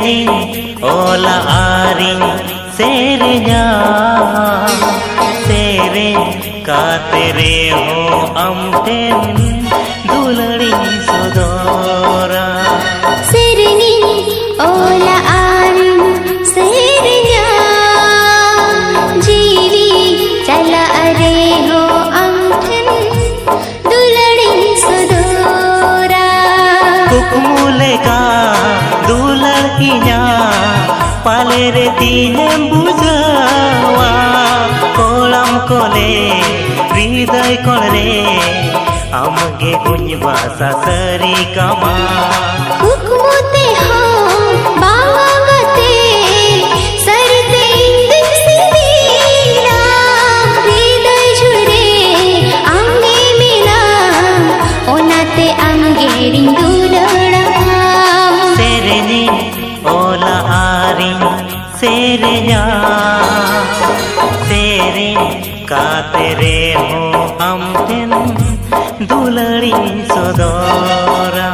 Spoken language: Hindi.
सेरेनी ओला आरी सेरेन्या सेरे कातेरे हो अमटेन दुलड़ी सदोरा सेरेनी ओला आरी सेरेन्या जीवी चला अरे हो अमटेन दुलड़ी सदोरा कुकमुले का दुलड़िया पाले रे तीने बुझावा कोलम कोले हृदय कोले आमगे कुछ भाषा सरी कमा कुकमुते हो बावगते सरते इंदिक सिदीना हृदय जुरे आंगे मिला ओनाते आंगे रिंदुलड़ा सेरेनी ओला आरी सेरेन्या सेरे कातेरे हो अमटेन दुलड़ी सदोरा।